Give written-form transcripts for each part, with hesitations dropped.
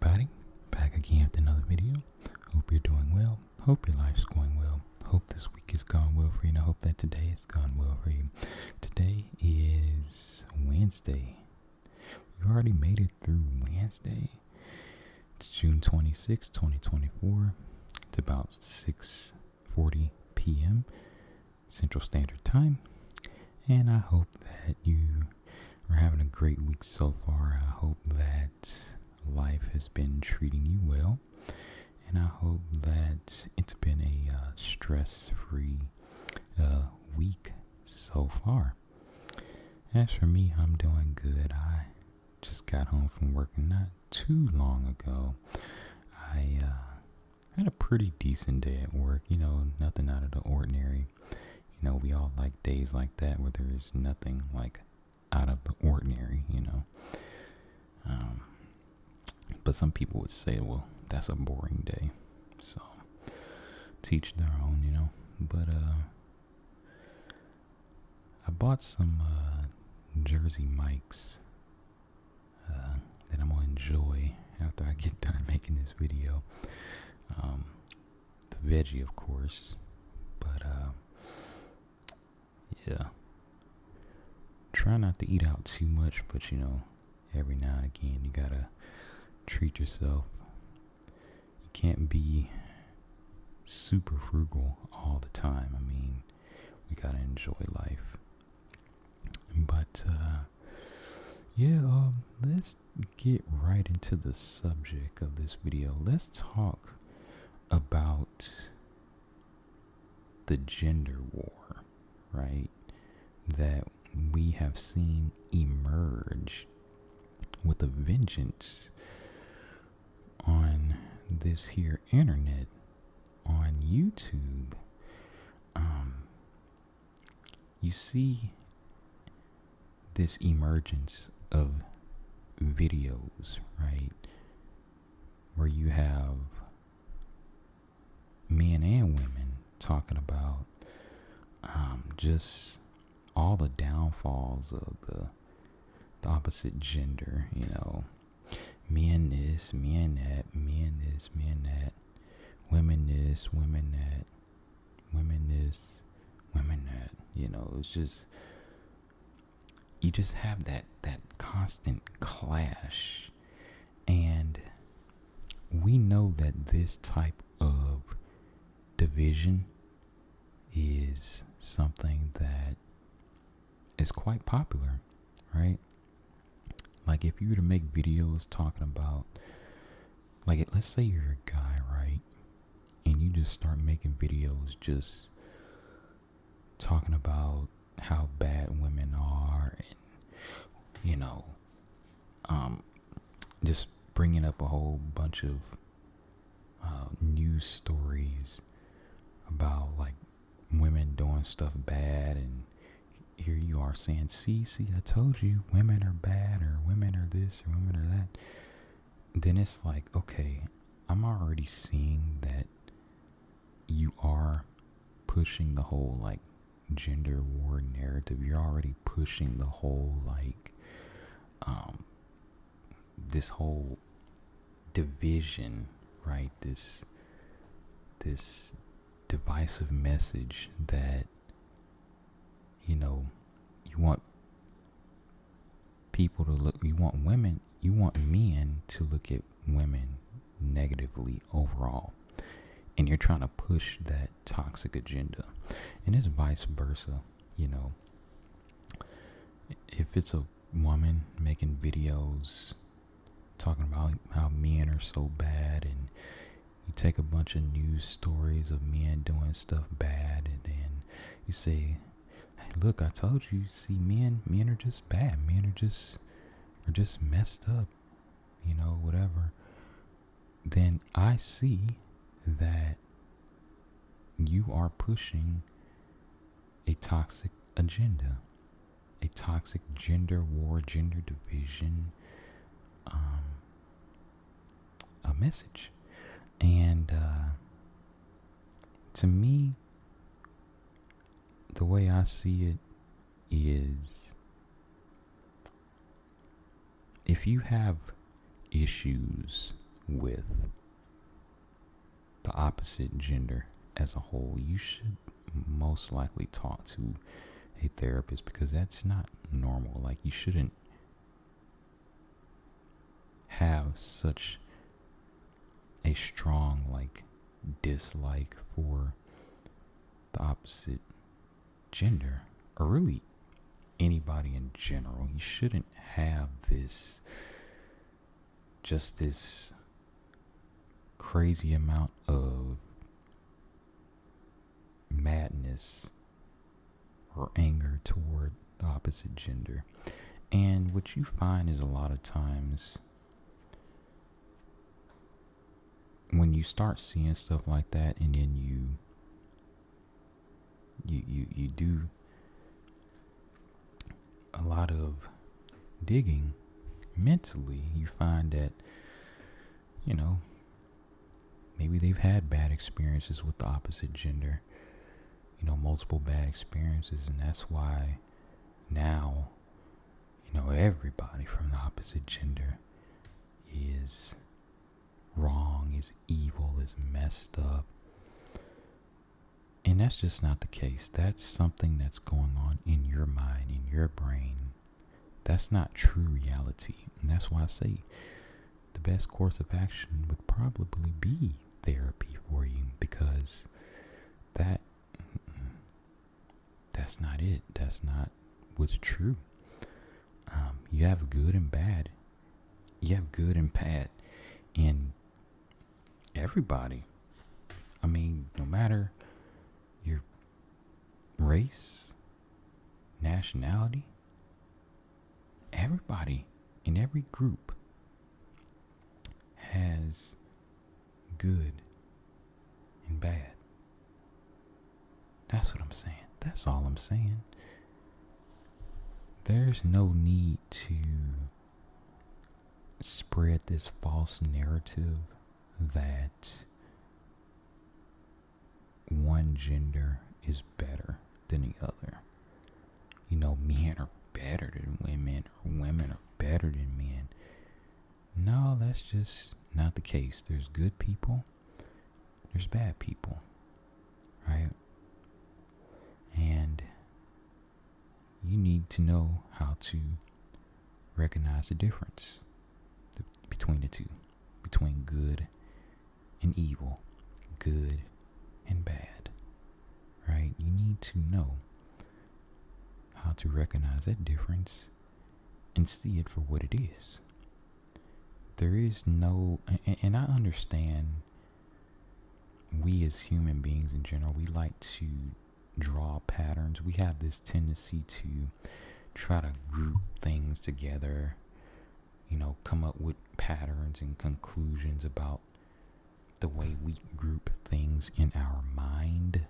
everybody, back again with another video. Hope you're doing well. Hope your life's going well. Hope this week has gone well for you, and I hope that today has gone well for you. Today is Wednesday. We already made it through Wednesday. It's June 26, 2024. It's about 6:40 p.m. Central Standard Time. And I hope that you are having a great week so far. I hope that life has been treating you well. And I hope that it's been a stress-free week so far. As for me, I'm doing good. I just got home from work not too long ago. I had a pretty decent day at work. Nothing out of the ordinary. We all like days like that where there's nothing like out of the ordinary, But some people would say, well, that's a boring day. So, teach their own, But, I bought some Jersey mics that I'm going to enjoy after I get done making this video. The veggie, of course. But, yeah. Try not to eat out too much, but, every now and again, you gotta treat yourself. You can't be super frugal all the time. We gotta enjoy life. But let's get right into the subject of this video. Let's talk about the gender war, right? That we have seen emerge with a vengeance on this here internet, on YouTube. You see this emergence of videos, right? Where you have men and women talking about just all the downfalls of the opposite gender, men this, men that, men this, men that, women this, women that, women this, women that, it's just, you just have that constant clash. And we know that this type of division is something that is quite popular, right? Like if you were to make videos talking about, like, let's say you're a guy, right? And you just start making videos just talking about how bad women are and, just bringing up a whole bunch of news stories about like women doing stuff bad, and here you are saying, see, I told you women are bad, or women are this, or women are that. Then it's like, okay, I'm already seeing that you are pushing the whole like gender war narrative. You're already pushing the whole like this whole division, right? This divisive message that you want people to look, you want men to look at women negatively overall, and you're trying to push that toxic agenda. And it's vice versa. If it's a woman making videos talking about how men are so bad, and you take a bunch of news stories of men doing stuff bad, and then you say, hey, look, I told you, see, men are just bad, men are just messed up, whatever. Then I see that you are pushing a toxic agenda, a toxic gender war, gender division, a message. And to me, the way I see it is, if you have issues with the opposite gender as a whole, you should most likely talk to a therapist, because that's not normal. Like, you shouldn't have such a strong dislike for the opposite gender, or really anybody in general. You shouldn't have this crazy amount of madness or anger toward the opposite gender. And what you find is, a lot of times when you start seeing stuff like that, and then you do a lot of digging mentally, you find that, maybe they've had bad experiences with the opposite gender, multiple bad experiences, and that's why now, everybody from the opposite gender is wrong, is evil, is messed up. And that's just not the case. That's something that's going on in your mind, in your brain. That's not true reality. And that's why I say the best course of action would probably be therapy for you, because that's not it. That's not what's true. You have good and bad. You have good and bad in everybody. I mean, no matter your race, nationality, everybody in every group has good and bad. That's what I'm saying. That's all I'm saying. There's no need to spread this false narrative that one gender is better than the other. Men are better than women, or women are better than men. No, that's just not the case. There's good people, there's bad people, right? And you need to know how to recognize the difference between the two, between good and evil, good and bad, right? You need to know how to recognize that difference and see it for what it is. There is no, and I understand we as human beings in general, we like to draw patterns. We have this tendency to try to group things together, come up with patterns and conclusions about the way we group things in our mind.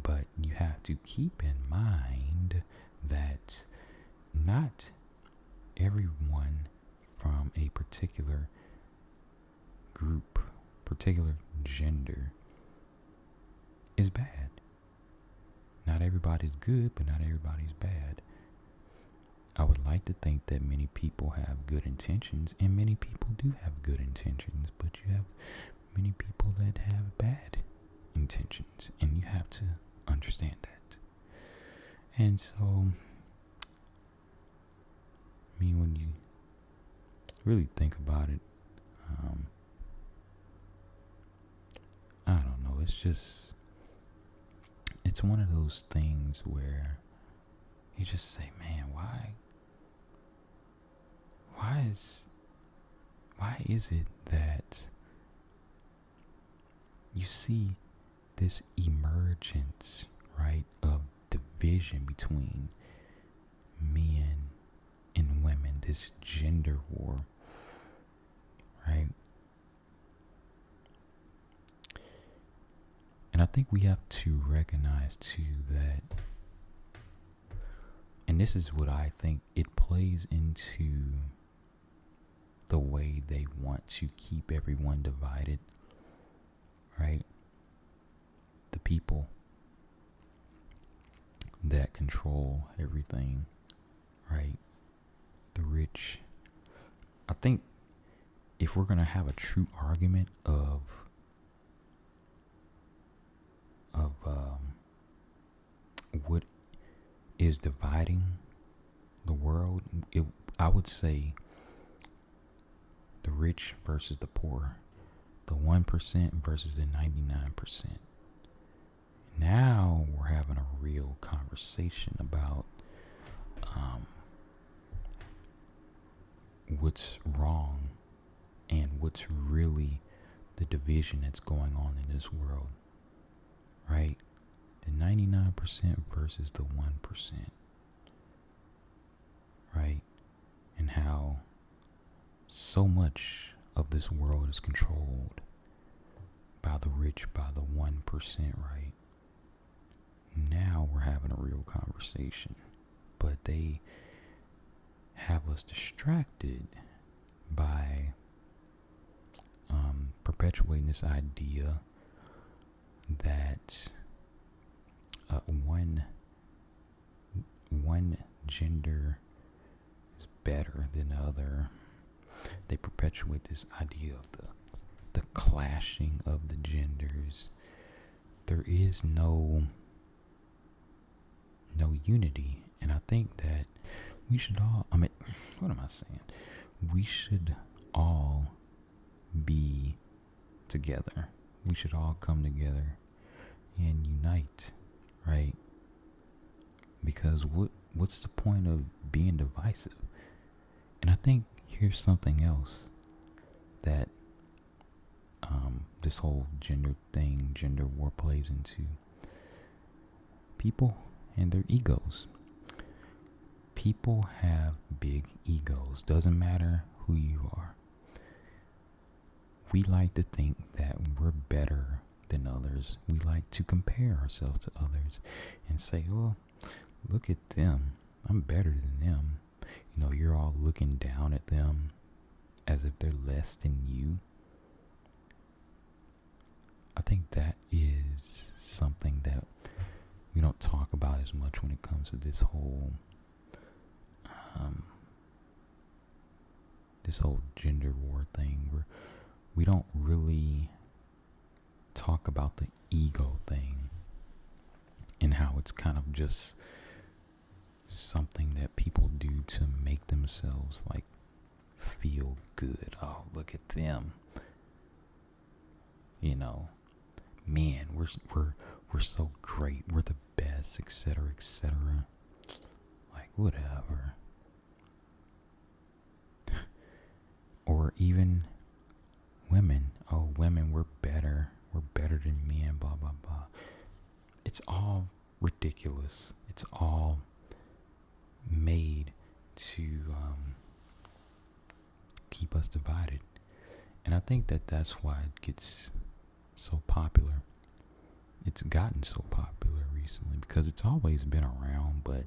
But you have to keep in mind that not everyone from a particular group, particular gender, is bad. Not everybody's good, but not everybody's bad. I would like to think that many people have good intentions, and many people do have good intentions, but you have many people that have bad intentions, and you have to understand that. And so, when you really think about it, I don't know, it's one of those things where you just say, man, why is it that you see this emergence, right, of division between men and women, this gender war, right? And I think we have to recognize too that, and this is what I think it plays into the way they want to keep everyone divided, right? The people that control everything, right? The rich. I think if we're going to have a true argument of what is dividing the world, I would say the rich versus the poor, the 1% versus the 99%. Now we're having a real conversation about what's wrong and what's really the division that's going on in this world, right? The 99% versus the 1%, right? And how so much of this world is controlled by the rich, by the 1%, right? Now we're having a real conversation, but they have us distracted by perpetuating this idea that one gender is better than the other. They perpetuate this idea of the clashing of the genders. There is no unity, and I think that we should all, what am I saying? We should all be together. We should all come together and unite, right? Because what's the point of being divisive? And I think here's something else that this whole gender thing, gender war plays into. People and their egos. People have big egos. Doesn't matter who you are. We like to think that we're better than others. We like to compare ourselves to others and say, well, look at them. I'm better than them. You know, you're all looking down at them as if they're less than you. I think that is something that we don't talk about as much when it comes to this whole gender war thing, where we don't really talk about the ego thing and how it's kind of just something that people do to make themselves like feel good. Oh, look at them. You know, man, we're so great. We're the best, etc., etc. Like, whatever. Or even women. Oh, women, we're better. We're better than men, blah, blah, blah. It's all ridiculous. It's all made to keep us divided. And I think that that's why it gets so popular. It's gotten so popular recently because it's always been around, but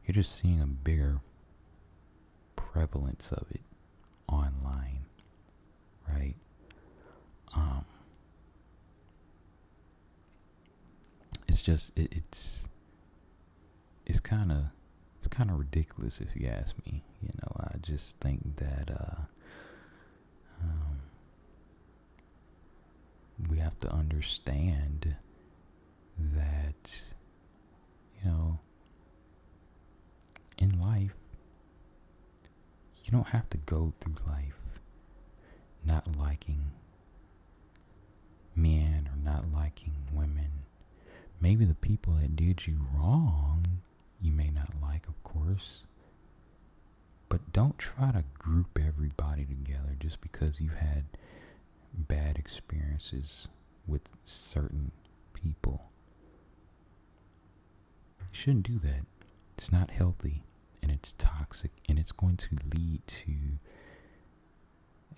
you're just seeing a bigger prevalence of it online, right? It's just it's kind of ridiculous if you ask me. You know, I just think that we have to understand that, you know, in life, you don't have to go through life not liking men or not liking women. Maybe the people that did you wrong, you may not like, of course. But don't try to group everybody together just because you've had bad experiences with certain people. You shouldn't do that. It's not healthy, and it's toxic, and it's going to lead to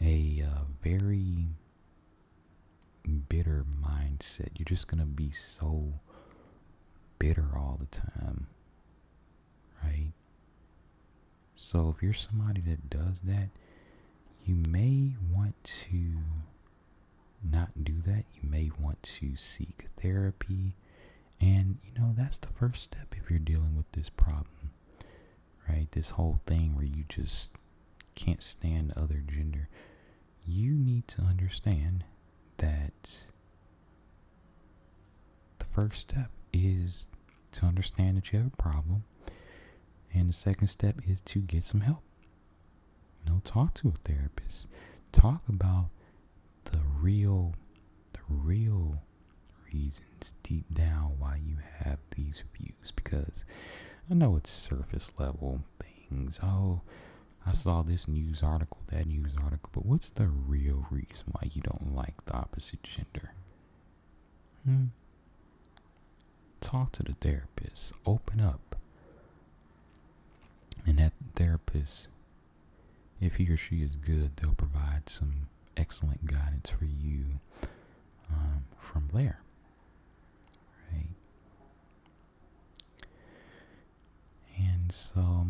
a very bitter mindset. You're just going to be so bitter all the time, right? So if you're somebody that does that, you may want to not do that. You may want to seek therapy. And, you know, that's the first step if you're dealing with this problem, right? This whole thing where you just can't stand the other gender. need to understand that the first step is to understand that you have a problem, and the second step is to get some help. Talk to a therapist. Talk about the real reasons deep down why you have these views, because I know it's surface level things. Oh, I saw this news article, that news article, but what's the real reason why you don't like the opposite gender? Talk to the therapist. Open up. And that therapist, if he or she is good, they'll provide some excellent guidance for you from there. Right? And so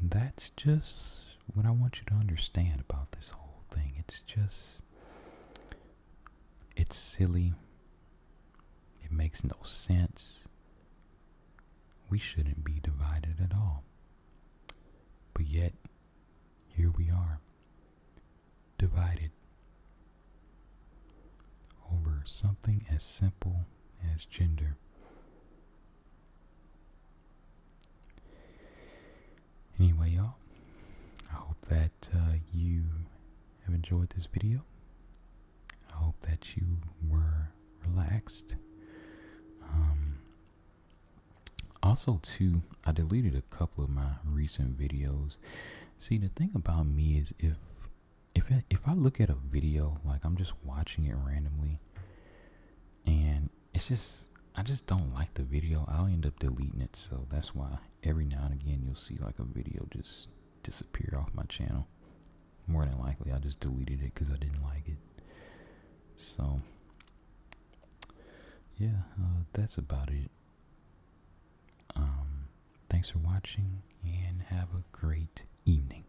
that's just what I want you to understand about this whole thing. It's silly. It makes no sense. We shouldn't be divided at all. But yet, here we are, divided over something as simple as gender. Anyway, y'all, I hope that you have enjoyed this video. I hope that you were relaxed. Also, too, I deleted a couple of my recent videos. See, the thing about me is if I look at a video, like I'm just watching it randomly, and I just don't like the video, I'll end up deleting it. So that's why every now and again you'll see like a video just disappear off my channel. More than likely, I just deleted it because I didn't like it. So yeah, that's about it. Thanks for watching, and have a great evening.